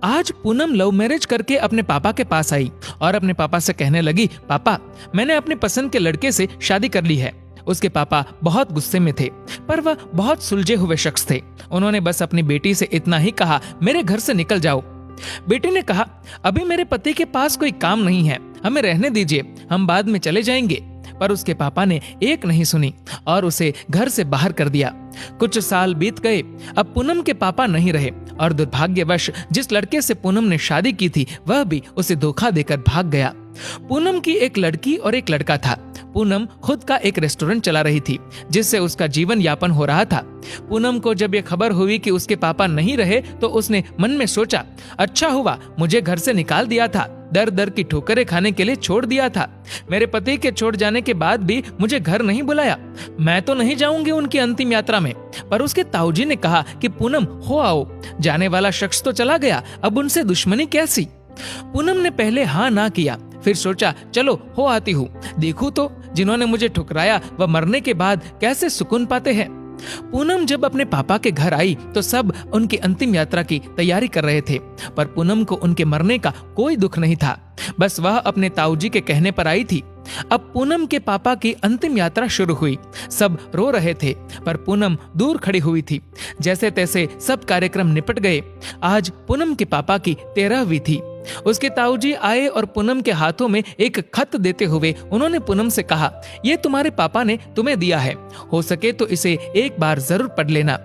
आज Poonam love marriage करके अपने पापा के पास आई और अपने पापा से कहने लगी, पापा मैंने अपने पसंद के लड़के से शादी कर ली है। उसके पापा बहुत गुस्से में थे, पर वह बहुत सुलझे हुए शख्स थे। उन्होंने बस अपनी बेटी से इतना ही कहा, मेरे घर से निकल जाओ। बेटी ने कहा, अभी मेरे पति के पास कोई काम नहीं है, हमें रहने दीजिए, हम बाद में चले जाएंगे। पर उसके पापा ने एक नहीं सुनी और उसे घर से बाहर कर दिया। कुछ साल बीत गए। अब पूनम के पापा नहीं रहे और दुर्भाग्यवश जिस लड़के से पूनम ने शादी की थी वह भी उसे धोखा देकर भाग गया। पूनम की एक लड़की और एक लड़का था। पूनम खुद का एक रेस्टोरेंट चला रही थी जिससे उसका जीवन यापन हो रहा था। पूनम को जब यह खबर हुई कि उसके पापा नहीं रहे तो उसने मन में सोचा, अच्छा हुआ मुझे घर से निकाल दिया था, दर दर की ठोकरें खाने के लिए छोड़ दिया था। मेरे पति के छोड़ जाने के बाद भी मुझे घर नहीं बुलाया। मैं तो नहीं जाऊंगी उनकी अंतिम यात्रा में। पर उसके ताऊजी ने कहा कि पूनम हो आओ, जाने वाला शख्स तो चला गया, अब उनसे दुश्मनी कैसी। पूनम ने पहले हाँ ना किया, फिर सोचा चलो हो आती हूँ, देखूं तो जिन्होंने मुझे ठुकराया वह मरने के बाद कैसे सुकून पाते हैं। पूनम जब अपने पापा के घर आई तो सब उनकी अंतिम यात्रा की तैयारी कर रहे थे, पर पूनम को उनके मरने का कोई दुख नहीं था, बस वह अपने ताऊजी के कहने पर आई थी। अब पूनम के पापा की अंतिम यात्रा शुरू हुई। सब रो रहे थे पर पूनम दूर खड़ी हुई थी। जैसे तैसे सब कार्यक्रम निपट गए। आज पूनम के पापा की 13वीं थी। उसके ताऊजी आए और पूनम के हाथों में एक खत देते हुए उन्होंने पूनम से कहा, ये तुम्हारे पापा ने तुम्हें दिया है, हो सके तो इसे एक बार जरूर पढ़ लेना।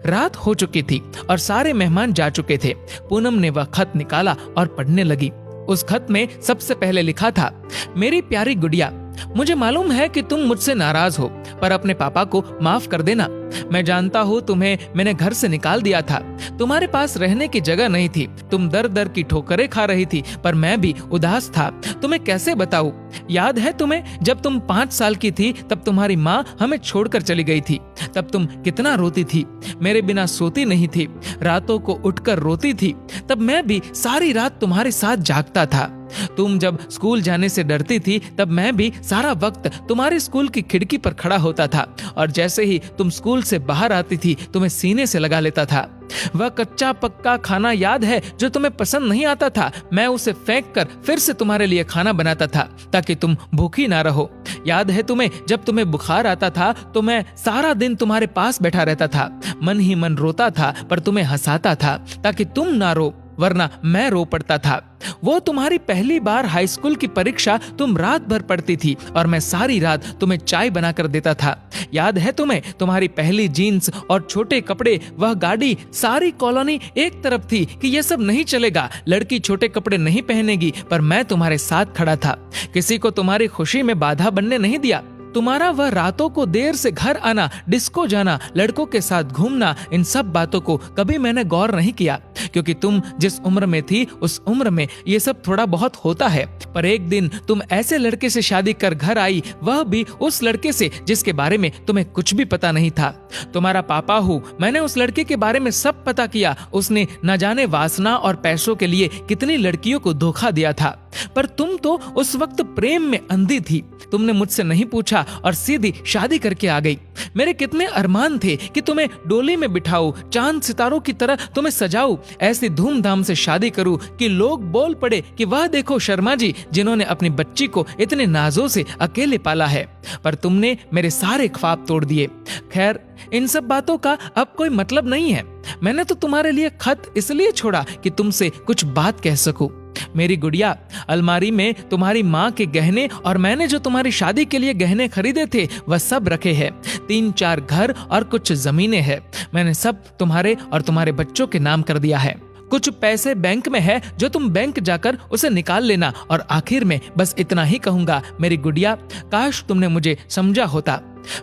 रात हो चुकी थी और सारे मेहमान जा चुके थे। पूनम ने वह खत निकाला और पढ़ने लगी। उस खत में सबसे पहले लिखा था, मेरी प्यारी गुड़िया, मुझे मालूम है कि तुम मुझसे नाराज हो, पर अपने पापा को माफ कर देना। मैं जानता हूँ तुम्हें मैंने घर से निकाल दिया था, तुम्हारे पास रहने की जगह नहीं थी, तुम दर दर की ठोकरें खा रही थी, पर मैं भी उदास था। तुम्हें कैसे बताऊं? याद है तुम्हें जब तुम 5 साल की थी तब तुम्हारी माँ हमें छोड़कर चली गई थी, तब तुम कितना रोती थी, मेरे बिना सोती नहीं थी, रातों को उठकर रोती थी, तब मैं भी सारी रात तुम्हारे साथ जागता था। तुम जब स्कूल जाने से डरती थी तब मैं भी सारा वक्त तुम्हारे स्कूल की खिड़की पर खड़ा होता था और जैसे ही तुम स्कूल से बाहर आती थी तुम्हें सीने से लगा लेता था। वह कच्चा पक्का खाना याद है जो तुम्हें पसंद नहीं आता था, मैं उसे फेंक कर फिर से तुम्हारे लिए खाना बनाता था ताकि तुम भूखी ना रहो। याद है तुम्हें जब तुम्हें बुखार आता था तो मैं सारा दिन तुम्हारे पास बैठा रहता था, मन ही मन रोता था पर तुम्हें हंसाता था ताकि तुम ना रो, वरना मैं रो पड़ता था। वो तुम्हारी पहली बार हाई स्कूल की परीक्षा तुम रात भर पढ़ती थी और मैं सारी रात तुम्हें चाय बनाकर देता था। याद है तुम्हें तुम्हारी पहली जीन्स और छोटे कपड़े, वह गाड़ी, सारी कॉलोनी एक तरफ थी कि ये सब नहीं चलेगा, लड़की छोटे कपड़े नहीं पहनेगी, पर मैं तुम्हारे साथ खड़ा था, किसी को तुम्हारी खुशी में बाधा बनने नहीं दिया। तुम्हारा वह रातों को देर से घर आना, डिस्को जाना, लड़कों के साथ घूमना, इन सब बातों को कभी मैंने गौर नहीं किया क्योंकि तुम जिस उम्र में थी उस उम्र में ये सब थोड़ा बहुत होता है। पर एक दिन तुम ऐसे लड़के से शादी कर घर आई, वह भी उस लड़के से जिसके बारे में तुम्हें कुछ भी पता नहीं था। तुम्हारा पापा हूँ, मैंने उस लड़के के बारे में सब पता किया, उसने न जाने वासना और पैसों के लिए कितनी लड़कियों को धोखा दिया था, पर तुम तो उस वक्त प्रेम में अंधी थी। तुमने मुझसे नहीं पूछा और सीधी शादी करके आ गई। मेरे कितने अरमान थे कि तुम्हें डोली में बिठाऊं, चांद सितारों की तरह तुम्हें सजाऊं, ऐसी धूमधाम से शादी करूं कि लोग बोल पड़े कि वह देखो शर्मा जी जिन्होंने अपनी बच्ची को इतने नाजों से अकेले पाला है। पर तुमने मेरे सारे ख्वाब तोड़ दिए। खैर, इन सब बातों का अब कोई मतलब नहीं है। मैंने तो तुम्हारे लिए खत इसलिए छोड़ा कि तुमसे कुछ बात कह सकूं। मेरी गुड़िया, अलमारी में तुम्हारी माँ के गहने और मैंने जो तुम्हारी शादी के लिए गहने खरीदे थे वह सब रखे हैं। 3-4 घर और कुछ जमीनें हैं। मैंने सब तुम्हारे और तुम्हारे बच्चों के नाम कर दिया है। कुछ पैसे बैंक में है जो तुम बैंक जाकर उसे निकाल लेना। और आखिर में बस इतना ही कहूंगा मेरी गुड़िया, काश तुमने मुझे समझा होता।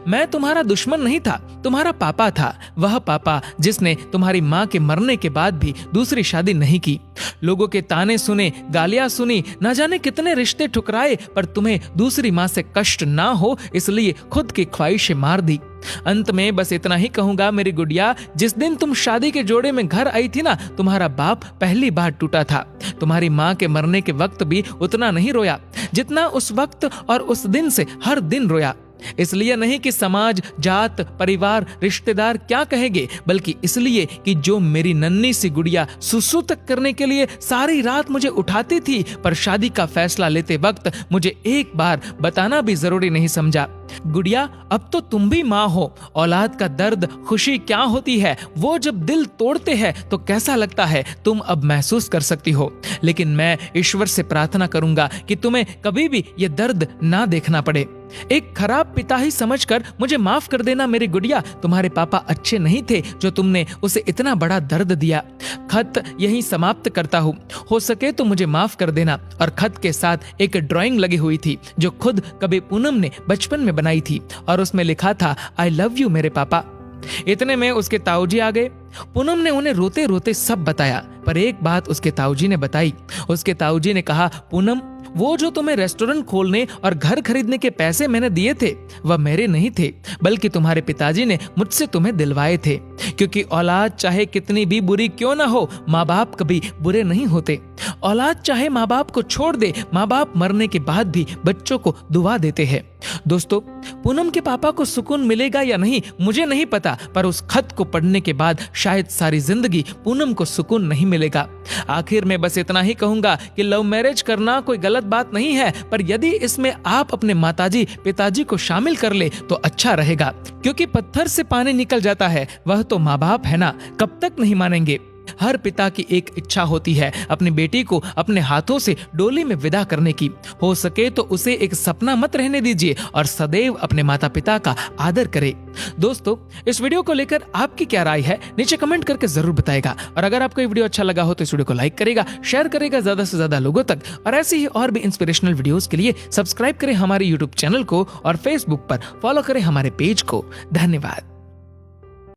मैं तुम्हारा दुश्मन नहीं था, तुम्हारा पापा था, वह पापा जिसने तुम्हारी माँ के मरने के बाद भी दूसरी शादी नहीं की। लोगों के ताने सुने, गालियां सुनी, न जाने कितने रिश्ते ठुकराए, पर तुम्हें दूसरी माँ से कष्ट ना हो इसलिए खुद की ख्वाहिशें मार दी। अंत में बस इतना ही कहूंगा मेरी गुड़िया, जिस दिन तुम शादी के जोड़े में घर आई थी ना, तुम्हारा बाप पहली बार टूटा था। तुम्हारी माँ के मरने के वक्त भी उतना नहीं रोया जितना उस वक्त और उस दिन से हर दिन रोया। इसलिए नहीं कि समाज, जात, परिवार, रिश्तेदार क्या कहेंगे, बल्कि इसलिए कि जो मेरी नन्ही सी गुड़िया सुसु तक करने के लिए सारी रात मुझे उठाती थी, पर शादी का फैसला लेते वक्त मुझे एक बार बताना भी जरूरी नहीं समझा। गुड़िया, अब तो तुम भी माँ हो। औलाद का दर्द, खुशी क्या होती है, वो जब दिल तोड़ते हैं तो कैसा लगता है, तुम अब महसूस कर सकती हो। लेकिन मैं ईश्वर से प्रार्थना करूंगा कि तुम्हें कभी भी ये दर्द ना देखना पड़े। एक खराब पिता ही समझकर मुझे माफ कर देना मेरी गुड़िया। तुम्हारे पापा अच्छे नहीं थे जो तुमने उसे इतना बड़ा दर्द दिया। खत यहीं समाप्त करता हूँ, हो सके तो मुझे माफ कर देना। और खत के साथ एक ड्राइंग लगी हुई थी जो खुद कभी पूनम ने बचपन में बनाई थी, और उसमें लिखा था, आई लव यू मेरे पापा। इतने में उसके ताऊजी आ गए। पूनम ने उन्हें रोते रोते सब बताया, पर एक बात उसके ताऊजी ने बताई। उसके ताऊजी ने कहा, पूनम, वो जो तुम्हें रेस्टोरेंट खोलने और घर खरीदने के पैसे मैंने दिए थे, वह मेरे नहीं थे, बल्कि तुम्हारे पिताजी ने मुझसे तुम्हें दिलवाए थे। क्योंकि औलाद चाहे कितनी भी बुरी क्यों ना हो, माँ बाप कभी बुरे नहीं होते। औलाद चाहे माँ बाप को छोड़ दे, माँ बाप मरने के बाद भी बच्चों को दुआ देते हैं। दोस्तों, पूनम के पापा को सुकून मिलेगा या नहीं मुझे नहीं पता, पर उस खत को पढ़ने के बाद शायद सारी जिंदगी पूनम को सुकून नहीं मिलेगा। आखिर में बस इतना ही कहूंगा कि लव मैरिज करना कोई गलत बात नहीं है, पर यदि इसमें आप अपने माताजी, पिताजी को शामिल कर ले तो अच्छा रहेगा। क्योंकि पत्थर से पानी निकल जाता है, वह तो माँ बाप है ना, कब तक नहीं मानेंगे। हर पिता की एक इच्छा होती है अपनी बेटी को अपने हाथों से डोली में विदा करने की। हो सके तो उसे एक सपना मत रहने दीजिए और सदैव अपने माता पिता का आदर करे। दोस्तों, इस वीडियो को लेकर आपकी क्या राय है, नीचे कमेंट करके जरूर बताएगा। और अगर आपको ये वीडियो अच्छा लगा हो तो इस वीडियो को लाइक करेगा, शेयर करेगा ज्यादा से ज्यादा लोगों तक। और ऐसे ही और भी इंस्पिरेशनल वीडियोस के लिए सब्सक्राइब करें हमारे यूट्यूब चैनल को और फेसबुक पर फॉलो करें हमारे पेज को। धन्यवाद।